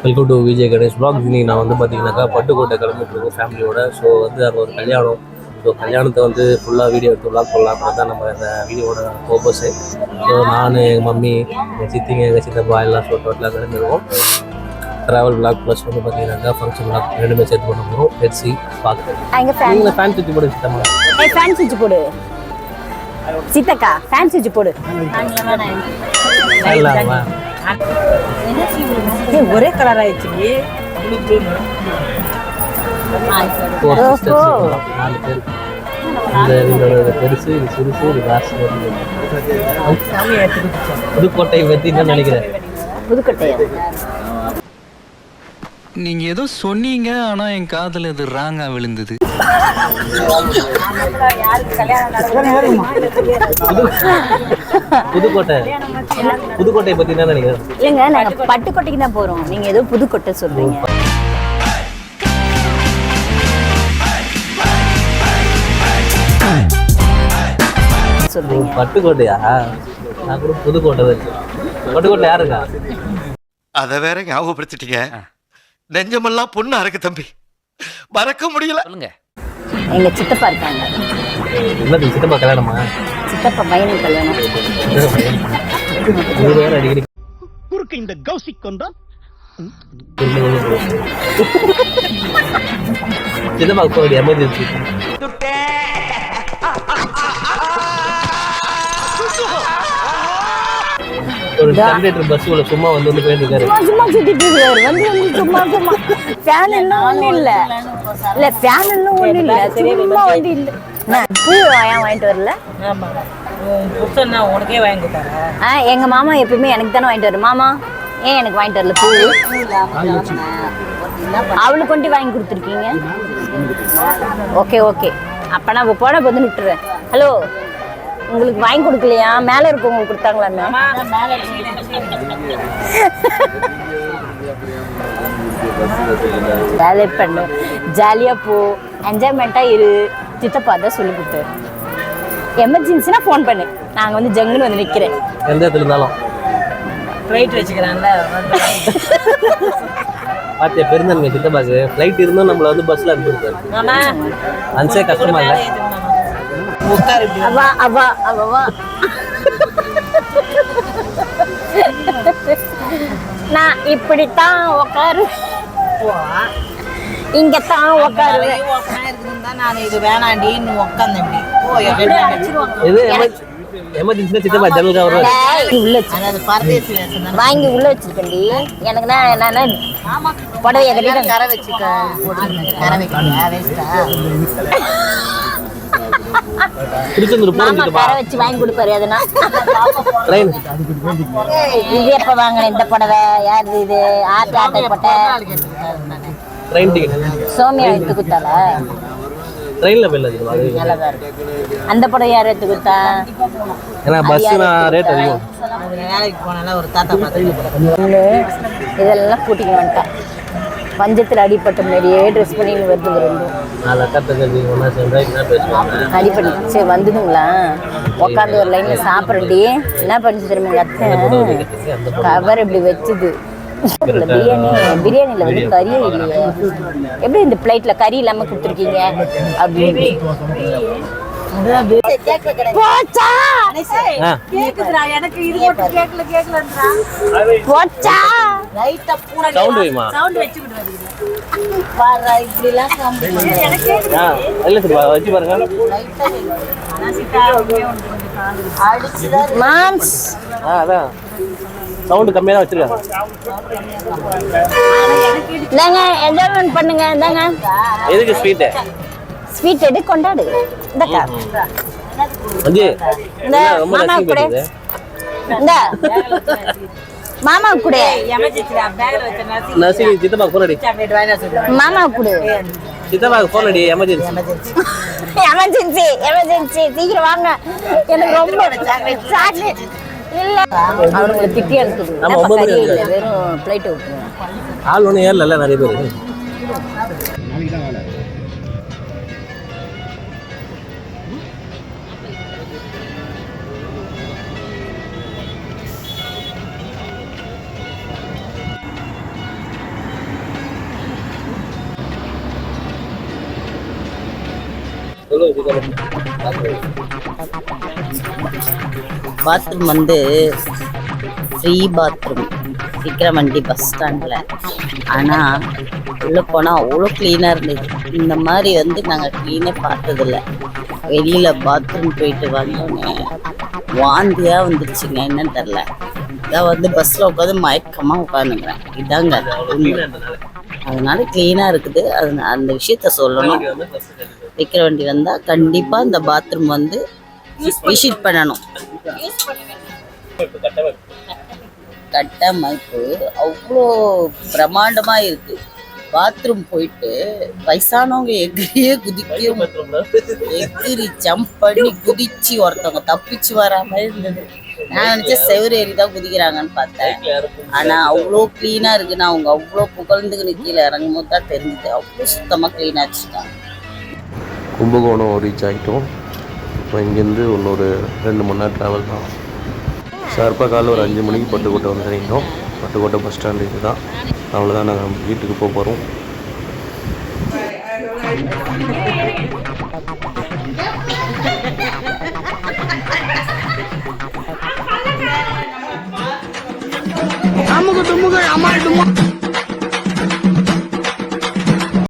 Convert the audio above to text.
Welcome to Vijay Ganesh vlogs. இன்னைக்கு நான் வந்து பார்த்தீங்கன்னாக்கா பட்டுக்கோட்டை கிளம்பிட்டுருக்கோம் ஃபேமிலியோட. ஸோ வந்து அங்கே ஒரு கல்யாணம். ஸோ கல்யாணத்தை வந்து ஃபுல்லாக வீடியோ எடுத்து வ்ளாக் பண்ணலாம். அதுதான் நம்ம இந்த வீடியோட பர்பஸு. ஸோ நான், எங்கள் மம்மி, எங்கள் சித்திங்க, எங்கள் சித்தப்பா எல்லாம் ஸோ டோட்டலாக கிளம்பிடுவோம். ட்ராவல் வ்ளாக் ப்ளஸ் வந்து பார்த்தீங்கன்னாக்கா ஃபங்க்ஷன் வ்ளாக் ரெண்டுமே சேர்த்து பண்ண போகிறோம். ஹெட்ஸி பார்த்து நீங்கள் ஃபேன் சுவிட்ச் போடு சித்தம்மா. ஃபேன் சுவிட்ச் போடு சித்தக்கா, ஃபேன் சுவிட்ச் போடு. ஒரே கலர் ஆயிடுச்சு. பெருசு இது சிறுசு இது காசு. புதுக்கோட்டையை பற்றி என்ன நினைக்கிறேன்? புதுக்கோட்டையா? நீங்க ஏதோ சொன்னீங்க, ஆனா என் காதுல இது ராங்கா விழுந்தது. புதுக்கோட்டையை பத்தி என்ன நினைக்கிறேன்? இல்லைங்க, நாங்க பட்டுக்கோட்டைக்கு தான் போறோம். நீங்க ஏதோ புதுக்கோட்டை சொல்றீங்க. சொல்றீங்க பட்டுக்கோட்டையா? நான் கூட புதுக்கோட்டை தான். பட்டுக்கோட்டை யாருக்கா? அத வேற ஞாபகப்படுத்திட்டீங்க. நெஞ்சமெல்லாம் பொண்ணா இருக்கு தம்பி, மறக்க முடியல. சொல்லுங்க. எங்க சித்தப்பா இருக்காங்க. என்னது சித்தப்பா கல்யாணமா? சித்தப்பா பையனுக்கு கல்யாணம். அடிக்கடி குறுக்கு இந்த கௌசிக் கொண்டா சித்தப்பா கோடி எமர்ஜென்சி. ஒரு ஜெனரேட்டர் பஸ் உள்ள சும்மா வந்து போயிருக்காரு. சும்மா சுத்திட்டு இருக்காரு. வந்து சும்மா ஃபேன் எல்லாம் ஒண்ணும் இல்ல. இல்ல ஃபேன் எல்லாம் ஒண்ணும் இல்ல. சும்மா வந்து இல்ல. பூ ஏன் வாங்கிட்டு வரல? ஆமா, புத்தன்னா உனக்கே வாங்கி கொடுத்தாரா? எங்க மாமா எப்பயுமே எனக்கு தானே வாங்கிட்டு வரும். மாமா ஏன் எனக்கு வாங்கிட்டு வரல பூ? அவளுக்கு கொண்டு வாங்கி கொடுத்துருக்கீங்க. ஓகே ஓகே, அப்ப நான் போன போது விட்டுறேன். ஹலோ, உங்களுக்கு வாங்கி கொடுக்கலையா? மேல இருக்கவங்க கொடுத்தாங்களா? வேலை பண்ணு, ஜாலியா போ, என்ஜாய்மெண்டா இரு. சித்தப்பா தான் சொல்லி கொடுத்தாரு. எமர்ஜென்சினா ஃபோன் பண்ணு, நாங்க வந்து ஜங்குன்னு வந்து நிக்கிறேன். எந்த இடத்துல இருந்தாலும் ஃப்ளைட் வச்சுக்கிறான்ல. பாத்தியா பெருந்தன்மை சித்தப்பாக்கு. ஃப்ளைட் இருந்தும் நம்மள வந்து பஸ்ல அனுப்பியிருக்காரு. அன்சே கஷ்டமா இல்லை? அவா அவா அவா நான் இப்படித்தான் உட்காரு, இங்கத்தான் உட்காரு. நான் இது வேணாண்டின்னு உட்காந்து எமர்ஜென்சில சித்தப்பா ஜன்னலுக்கு வருவாரு. வாங்கி உள்ள வச்சிருக்கேன்டி. எனக்கு என்ன புடவைய கட்டி கரை வச்சுக்க, கரை வைக்க கரை வச்சு வாங்கி கொடுப்பாரு. அதெல்லாம் இது எப்ப வாங்கின இந்த புடவை? யாரு இது? ஆட்டை போட்ட ட்ரெயின் டிக்கெட் சோமியா எடுத்து கொடுத்தால. ட்ரெயின்ல போயில அந்த புடவை யார் எடுத்து கொடுத்தா? ஏன்னா பஸ்னா ரேட் அதிகம். வேலைக்கு போனால ஒரு தாத்தா பார்த்து இதெல்லாம் கூட்டிட்டு வந்துட்டா. பஞ்சத்தில் அடிப்பட்ட மாதிரியே ட்ரெஸ் பண்ணின்னு வருது. ரெண்டும் அடிப்பட்டு சரி வந்துதுங்களா? உட்காந்து ஒரு லைன்ல சாப்பிட்றேன்டி. என்ன பண்ணிச்சு தெரியுமா எங்க அத்தை? கவர் இப்படி வச்சுது. பிரியாணியில வந்து கறியே இல்லையே, எப்படி இந்த பிளேட்ல கறி இல்லாம கொடுத்துருக்கீங்க அப்படின்னு. சவுண்ட் கம்மியா தான் வச்சிருக்காங்க. என்ஜாய்மெண்ட் பண்ணுங்க. இந்தாங்க. எதுக்கு ஸ்வீட்? ஸ்வீட் எடு, கொண்டாடு. இந்தக்கா அஜி இந்த மாமா கூட, இந்த மாமா கூட நசி சித்தப்பா போன் அடி. மாமா கூட சித்தப்பா போன் அடி. எமர்ஜென்சி எமர்ஜென்சி எமர்ஜென்சி சீக்கிரம் வாங்க. எனக்கு ரொம்ப சாக்லேட் இல்ல. அவனுங்களை திட்டி அனுப்புது. வெறும் பிளைட் விட்டுருவேன். ஆள் ஒன்றும் ஏறல நிறைய பேர். பாத்ரூம் வந்து ஃப்ரீ பாத்ரூம் விக்ரமண்டி பஸ் ஸ்டாண்டில். ஆனால் உள்ளே போனால் அவ்வளோ க்ளீனாக இருந்தது. இந்த மாதிரி வந்து நாங்கள் க்ளீனே பார்த்ததில்ல. வெளியில் பாத்ரூம் போயிட்டு வந்தோன்னே வாந்தியாக வந்துடுச்சுங்க, என்னன்னு தெரில. இதான் வந்து பஸ்ஸில் உட்காந்து மயக்கமாக உட்காந்துக்கிறேன். இதாங்க உண்மை. அதனால க்ளீனாக இருக்குது. அது அந்த விஷயத்த சொல்லணும். விக்ரவண்டி வந்தால் கண்டிப்பாக இந்த பாத்ரூம் வந்து விசிட் பண்ணணும். கட்டமைப்பு அவ்வளோ பிரம்மாண்டமாக இருக்குது. பாத்ரூம் போயிட்டு வயசானவங்க எகிரி ஜம்ப் பண்ணி குதிச்சு ஒருத்தவங்க தப்பிச்சு வரா மாதிரி இருந்தது. நான் நினச்சேன் செவரு ஏறி தான் குதிக்கிறாங்கன்னு பார்த்தேன். ஆனால் அவ்வளோ க்ளீனாக இருக்குன்னு அவங்க அவ்வளோ புகழ்ந்துக்குன்னு கீழே இறங்கும் போது தான் தெரிஞ்சுது. அவ்வளோ சுத்தமாக க்ளீனாக வச்சுட்டாங்க. கும்பகோணம் ரீச் ஆகிட்டோம். இப்போ இங்கேருந்து இன்னொரு 2 மணி நேரம் ட்ராவல் தான். ஷார்ப்பாக காலைல ஒரு 5 மணிக்கு பட்டுக்கோட்டை வந்து இறங்கிட்டோம். பட்டுக்கோட்டை பஸ் ஸ்டாண்டு இது தான். அவ்வளோதான், நாங்கள் வீட்டுக்கு போக போகிறோம். அம்முக்கு தும்முக்கு அம்மா